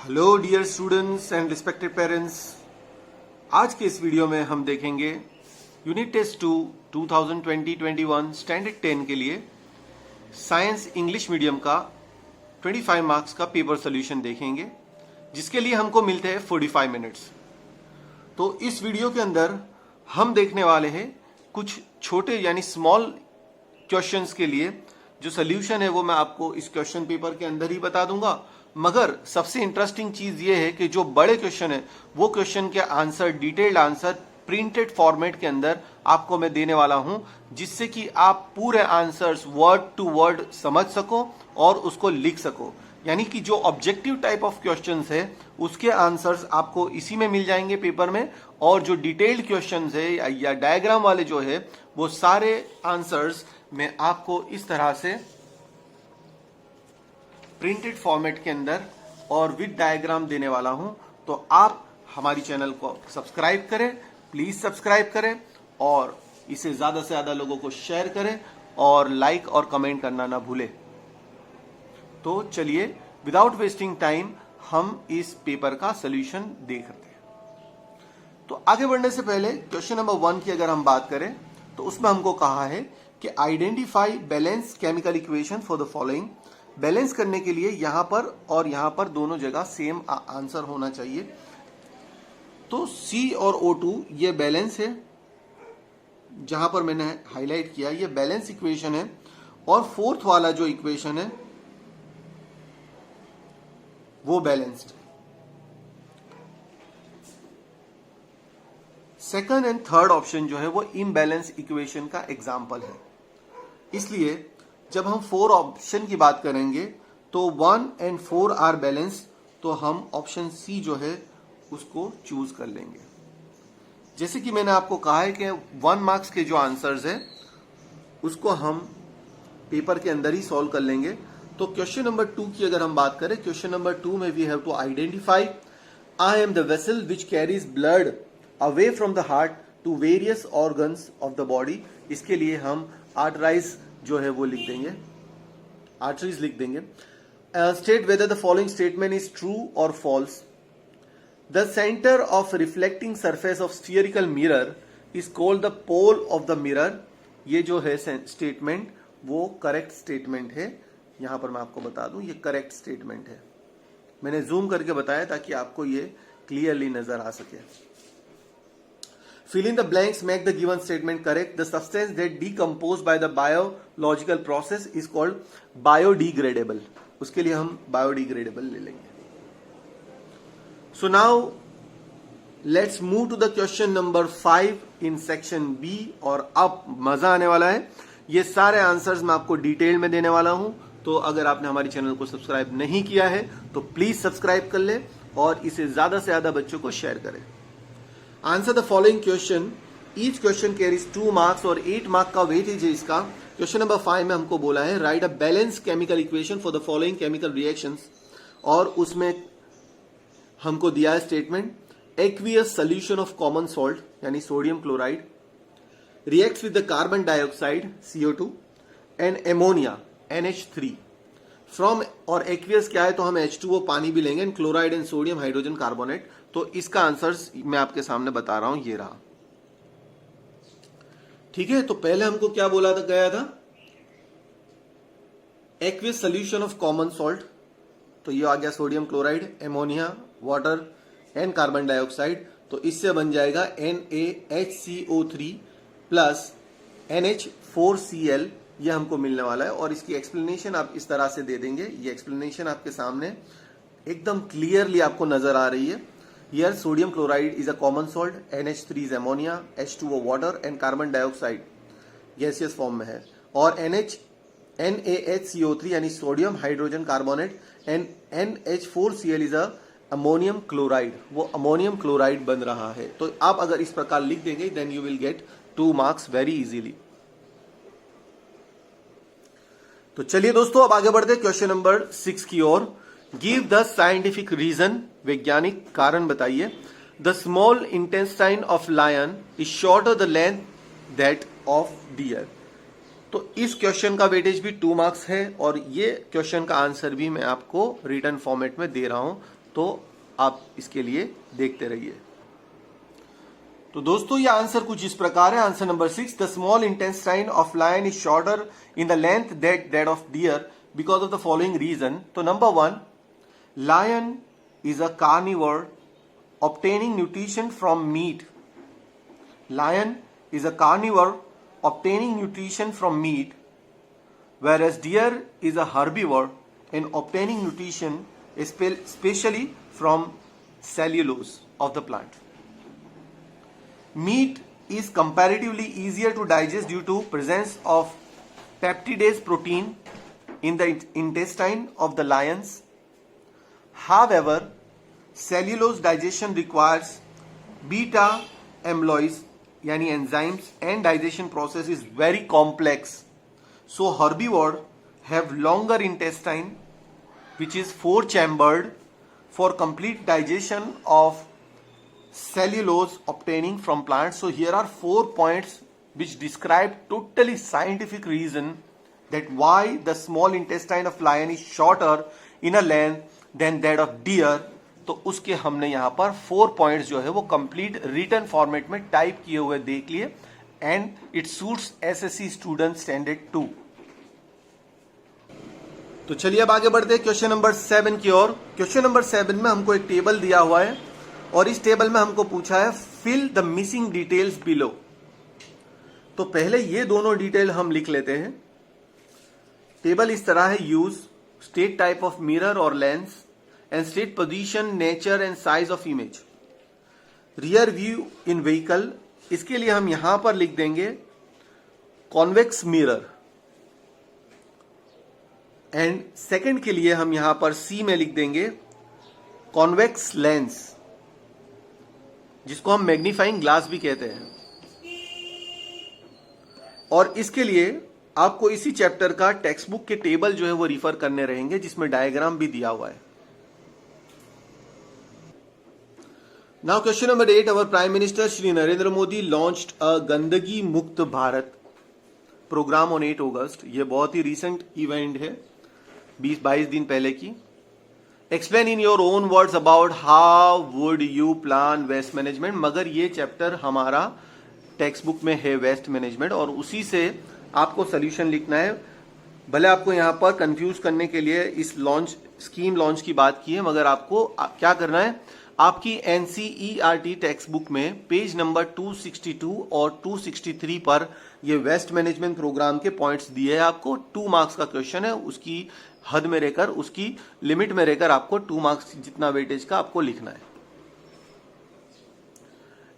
Hello dear students and respected parents. आज के इस वीडियो में हम देखेंगे यूनिट टेस्ट 2 2020-21 स्टैंडर्ड 10 के लिए साइंस इंग्लिश मीडियम का 25 मार्क्स का पेपर सोल्यूशन देखेंगे, जिसके लिए हमको मिलते हैं 45 मिनट्स। तो इस वीडियो के अंदर हम देखने वाले हैं कुछ छोटे यानी स्मॉल क्वेश्चंस के लिए जो सोल्यूशन है वो मैं आपको इस क्वेश्चन पेपर के अंदर ही बता दूंगा। मगर सबसे इंटरेस्टिंग चीज ये है कि जो बड़े क्वेश्चन है वो क्वेश्चन के answer, detailed answer printed format के अंदर आपको मैं देने वाला हूं, जिससे कि आप पूरे आंसर्स वर्ड टू वर्ड समझ सको और उसको लिख सको। यानी कि जो ऑब्जेक्टिव टाइप ऑफ क्वेश्चंस है उसके आंसर्स आपको इसी में मिल जाएंगे पेपर में, और जो डिटेल्ड क्वेश्चंस है या डायग्राम वाले जो है वो सारे आंसर्स मैं आपको इस तरह से प्रिंटेड फॉर्मेट के अंदर और विद डायग्राम देने वाला हूं। तो आप हमारी चैनल को सब्सक्राइब करें, प्लीज सब्सक्राइब करें और इसे ज्यादा से ज्यादा लोगों को शेयर करें और लाइक और कमेंट करना ना भूलें। तो चलिए विदाउट वेस्टिंग टाइम हम इस पेपर का सोल्यूशन देखते हैं। तो आगे बढ़ने से पहले क्वेश्चन नंबर 1 की अगर हम बात करें तो उसमें हमको कहा है कि identify balance chemical equation for the following. Balance करने के लिए यहां पर और यहां पर दोनों जगह सेम आंसर होना चाहिए। तो C और O2 ये बैलेंस है, जहां पर मैंने हाईलाइट किया ये बैलेंस इक्वेशन है, और फोर्थ वाला जो इक्वेशन है वो balanced. Second and third option जो है वो इम्बैलेंस इक्वेशन का एग्जाम्पल है। इसलिए जब हम 4 ऑप्शन की बात करेंगे तो 1 और 4 आर बैलेंस, तो हम ऑप्शन सी जो है उसको चूज कर लेंगे। जैसे कि मैंने आपको कहा है कि 1 मार्क्स के जो आंसर्स है उसको हम पेपर के अंदर ही सॉल्व कर लेंगे। तो क्वेश्चन नंबर 2 की अगर हम बात करें, क्वेश्चन नंबर 2 में we have to identify I am the vessel which carries blood away from the heart to various organs of the body. इसके लिए हम आर्टराइज जो है वो लिख देंगे, आर्टरीज लिख देंगे। State whether the following statement is true और false. The centre of reflecting surface of spherical mirror is called the pole of the mirror. ये जो है स्टेटमेंट वो करेक्ट स्टेटमेंट है। यहां पर मैं आपको बता दूं ये करेक्ट स्टेटमेंट है। मैंने जूम करके बताया ताकि आपको ये क्लियरली नजर आ सके। Fill in the blanks, make the given statement correct. The substance that decompose by the biological process is called biodegradable. उसके लिए हम biodegradable ले लेंगे। So now let's move to the question number 5 in section B। और अब मजा आने वाला है। ये सारे आंसर्स मैं आपको डिटेल में देने वाला हूं। तो अगर आपने हमारी चैनल को सब्सक्राइब नहीं किया है तो प्लीज सब्सक्राइब कर ले और इसे ज्यादा से ज्यादा बच्चों को शेयर करें। Answer the following question. Each question carries 2 marks और 8 मार्क का वेटेज है इसका। क्वेश्चन नंबर 5 में हमको बोला है write a balance chemical equation for the following chemical reactions, और उसमें हमको दिया है statement aqueous solution of common salt यानी sodium chloride reacts with the carbon dioxide CO2 and ammonia NH3 from, और एक्वियस क्या है तो हम H2O पानी भी लेंगे, and chloride and sodium hydrogen carbonate. तो इसका आंसर मैं आपके सामने बता रहा हूं, ये रहा। ठीक है, तो पहले हमको क्या बोला था गया था aqueous solution of common salt, तो ये आ गया sodium chloride, ammonia, water and carbon dioxide. तो इससे बन जाएगा NaHCO3 प्लस NH4Cl, ये हमको मिलने वाला है। और इसकी एक्सप्लेनेशन आप इस तरह से दे देंगे, ये एक्सप्लेनेशन आपके सामने एकदम क्लियरली आपको नजर आ रही है। Here sodium chloride is a common salt, NH3 is ammonia, H2O water and carbon dioxide gaseous form में है, और NaHCO3 यानी sodium hydrogen carbonate and NH4Cl is ammonium chloride, वो अमोनियम क्लोराइड बन रहा है। तो आप अगर इस प्रकार लिख देंगे then you will get 2 marks very easily. तो चलिए दोस्तों अब आगे बढ़ते क्वेश्चन नंबर 6 की ओर। गिव द साइंटिफिक रीजन, वैज्ञानिक कारण बताइए। The small intestine of lion is shorter the length that of deer. तो इस क्वेश्चन का वेटेज भी 2 मार्क्स है और ये क्वेश्चन का आंसर भी मैं आपको रिटन फॉर्मेट में दे रहा हूं तो आप इसके लिए देखते रहिए। तो दोस्तों ये आंसर कुछ इस प्रकार है। Answer number 6, the small intestine of lion is shorter in the length that of deer because of the following reason. तो number 1, lion is a carnivore obtaining nutrition from meat. Lion is a carnivore obtaining nutrition from meat, whereas deer is a herbivore and obtaining nutrition especially from cellulose of the plant. Meat is comparatively easier to digest due to presence of peptidase protein in the intestine of the lions. However, cellulose digestion requires beta amyloids yani enzymes and digestion process is very complex. So herbivore have longer intestine which is 4 chambered for complete digestion of cellulose obtaining from plants. So here are 4 points which describe totally scientific reason that why the small intestine of lion is shorter in a length than that of deer. तो उसके हमने यहां पर 4 points जो है वो complete written format में type किए हुए देख लिए and it suits SSC student standard 2। तो चलिए अब आगे बढ़ते हैं क्वेश्चन नंबर 7 की ओर। क्वेश्चन नंबर 7 में हमको एक टेबल दिया हुआ है और इस टेबल में हमको पूछा है fill the missing details below. तो पहले ये दोनों डिटेल हम लिख लेते हैं। टेबल इस तरह है, use state type of mirror और lens and state position, nature and size of image. Rear view in vehicle, इसके लिए हम यहां पर लिख देंगे convex mirror and second के लिए हम यहां पर C में लिख देंगे convex lens, जिसको हम मैग्नीफाइंग ग्लास भी कहते हैं। और इसके लिए आपको इसी चैप्टर का टेक्स्ट बुक के टेबल जो है वो रिफर करने रहेंगे जिसमें डायग्राम भी दिया हुआ है। Now question number 8, our Prime Minister Shri Narendra Modi launched a गंदगी मुक्त भारत प्रोग्राम ऑन 8 अगस्त। ये बहुत ही रिसेंट इवेंट है, 20-22 दिन पहले की। Explain in your own words about how would you plan waste management. मगर ये चैप्टर हमारा टेक्स्ट बुक में है वेस्ट मैनेजमेंट और उसी से आपको सोल्यूशन लिखना है। भले आपको यहाँ पर कंफ्यूज करने के लिए इस स्कीम लॉन्च की बात की है, मगर आपको क्या करना है, आपकी एनसीईआरटी टेक्स्ट बुक में पेज नंबर 262 और 263 पर ये वेस्ट मैनेजमेंट प्रोग्राम के पॉइंट्स दिए हैं आपको। 2 मार्क्स का क्वेश्चन है, उसकी हद में रहकर, उसकी लिमिट में रहकर आपको 2 मार्क्स जितना वेटेज का आपको लिखना है।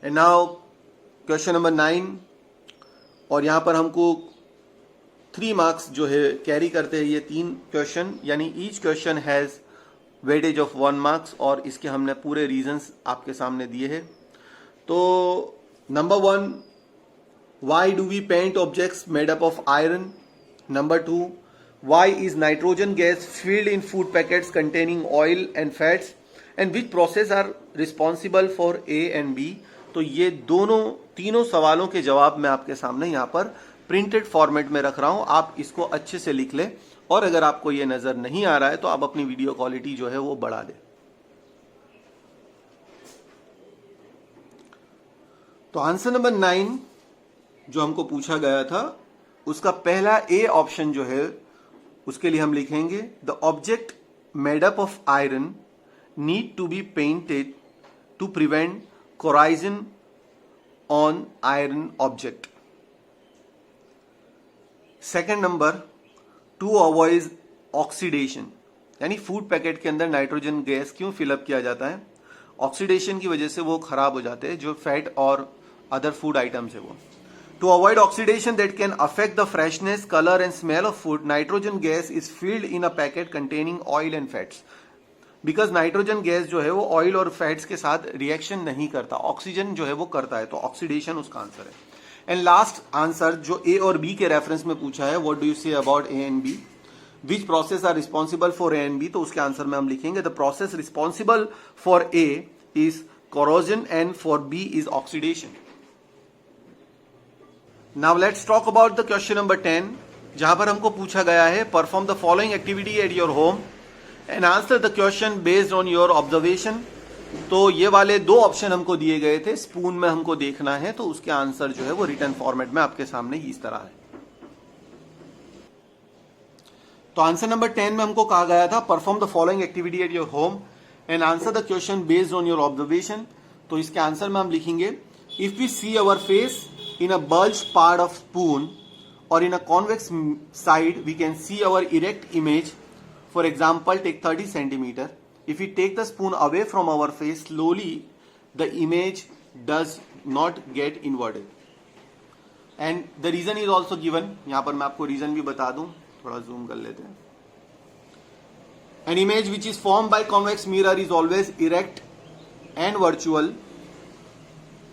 एंड नाउ क्वेश्चन नंबर 9, और यहां पर हमको 3 मार्क्स जो है कैरी करते हैं ये 3 क्वेश्चन, यानी each question has weightage of 1 marks और इसके हमने पूरे रीजंस आपके सामने दिए हैं। तो number 1, why do we paint objects made up of iron. Number 2, why is nitrogen gas filled in food packets containing oil and fats and which process are responsible for A and B. तो ये तीनों सवालों के जवाब मैं आपके सामने यहाँ पर प्रिंटेड फॉर्मेट में रख रहा हूं, आप इसको अच्छे से लिख लें। और अगर आपको ये नजर नहीं आ रहा है तो आप अपनी वीडियो क्वालिटी जो है वो बढ़ा दें। तो आंसर नंबर 9 जो हमको पूछा गया था उसका पहला ए ऑप्शन जो है उसके लिए हम लिखेंगे the object made up of iron need to be painted to prevent corrosion on iron object. Second number, to avoid oxidation, यानी फूड पैकेट के अंदर नाइट्रोजन गैस क्यों फिलअप किया जाता है, ऑक्सीडेशन की वजह से वो खराब हो जाते हैं जो फैट और अदर फूड आइटम्स है वो। To avoid oxidation that can affect the freshness, colour and smell of food, nitrogen gas is filled in a packet containing oil and fats. Because nitrogen gas जो है वो oil और fats के साथ reaction नहीं करता, ऑक्सीजन जो है वो करता है, तो ऑक्सीडेशन उसका आंसर है। एंड लास्ट आंसर जो ए और बी के रेफरेंस में पूछा है, what do you say about A and B, which process are responsible for A and B, तो उसके आंसर में हम लिखेंगे the process responsible for A is corrosion and for B is oxidation. Now let's talk about the question number 10 जहां पर हमको पूछा गया है perform the following activity at your home and answer the question based on your observation. तो ये वाले दो ऑप्शन हमको दिए गए थे, स्पून में हमको देखना है, तो उसके आंसर जो है वो रिटर्न फॉर्मेट में आपके सामने इस तरह है। तो आंसर नंबर 10 में हमको कहा गया था perform the following activity at your home and answer the question based on your observation. तो इसके आंसर में हम लिखेंगे if we see our face in a bulge part of spoon or in a convex side we can see our erect image. For example, take 30 centimeter. If we take the spoon away from our face slowly, the image does not get inverted. And the reason is also given. यहाँ पर मैं आपको reason भी बता दूं, थोड़ा zoom कर लेते हैं. An image which is formed by convex mirror is always erect and virtual.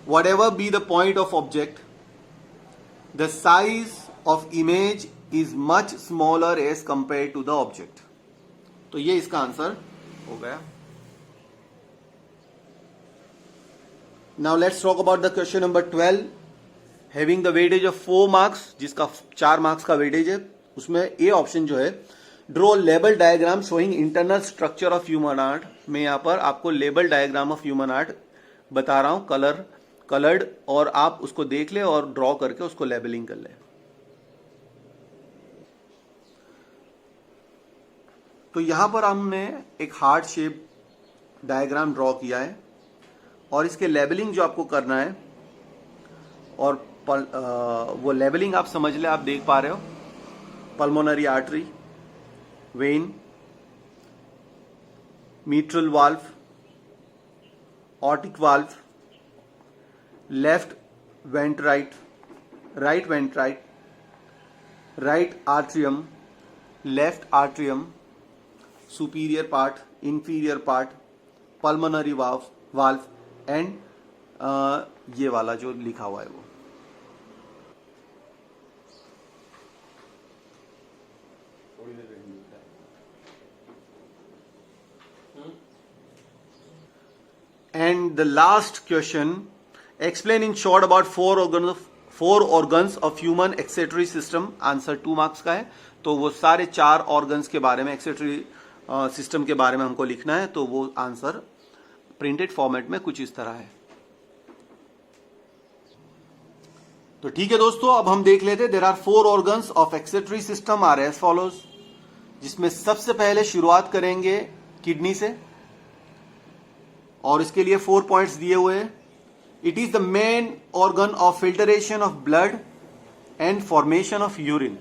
Whatever be the point of object, the size of image is much smaller as compared to the object. तो ये इसका answer हो गया. Now let's talk about the question number 12 having the weightage of 4 marks, जिसका 4 marks का weightage है. उसमें A option जो है draw label diagram showing internal structure of human art. मैं यहाँ पर आपको label diagram of human art बता रहा हूं, कलर्ड, और आप उसको देख ले और ड्रॉ करके उसको लेबलिंग कर ले. तो यहां पर हमने एक हार्ट शेप डायग्राम ड्रॉ किया है और इसके लेबलिंग जो आपको करना है, और वो लेबलिंग आप समझ ले, आप देख पा रहे हो pulmonary artery, vein, mitral valve, aortic valve, left ventricle, right ventricle, right atrium, left atrium, superior part, inferior part, pulmonary valve and ये वाला जो लिखा हुआ है वो. And the last question explain in short about four organs of human excretory system. Answer 2 marks का है. तो वो सारे 4 ऑर्गन्स के बारे में, एक्सेटरी सिस्टम के बारे में हमको लिखना है. तो वो आंसर प्रिंटेड फॉर्मेट में कुछ इस तरह है. तो ठीक है दोस्तों, अब हम देख लेते हैं. There are 4 organs of excretory system are as follows, जिसमें सबसे पहले शुरुआत करेंगे किडनी से, और इसके लिए 4 पॉइंट्स दिए हुए हैं. It is the main organ of filtration of blood and formation of urine.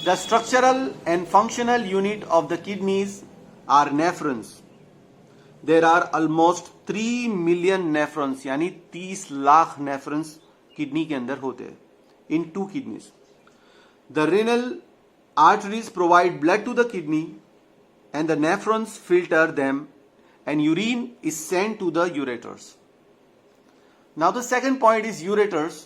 The structural and functional unit of the kidneys are nephrons. There are almost 3 million nephrons, यानी 30 लाख nephrons किडनी के अंदर होते हैं in 2 kidneys. The renal arteries provide blood to the kidney and the nephrons filter them and urine is sent to the ureters. Now the second point is ureters.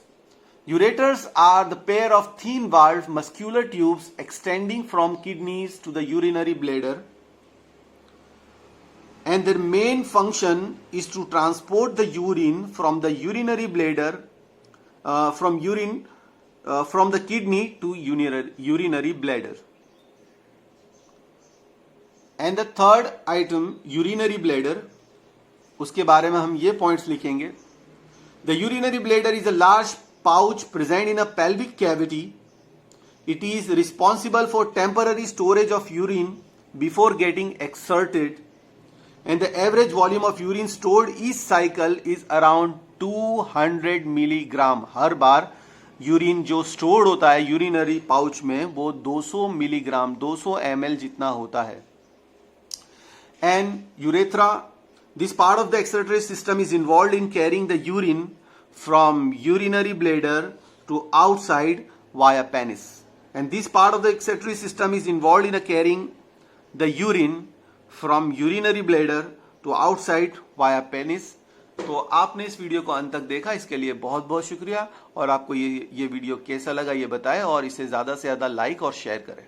Ureters are the pair of thin-walled muscular tubes extending from kidneys to the urinary bladder, and their main function is to transport the urine from the urinary bladder, from the kidney to urinary bladder. And the third item, urinary bladder, उसके बारे में हम ये points लिखेंगे. The urinary bladder is a large pouch present in a pelvic cavity. It is responsible for temporary storage of urine before getting exerted, and the average volume of urine stored each cycle is around 200 milligram. Her bar urine जो stored होता है urinary pouch में वो 200 milligram 200 ml जितना होता है. And urethra, this part of the excretory system is involved in carrying the urine from urinary bladder to outside via penis, and this part of the excretory system is involved in carrying the urine from urinary bladder to outside via penis. तो आपने इस video को अंत तक देखा, इसके लिए बहुत बहुत शुक्रिया. और आपको ये वीडियो कैसा लगा ये बताएं और इसे ज्यादा से ज्यादा लाइक और शेयर करें.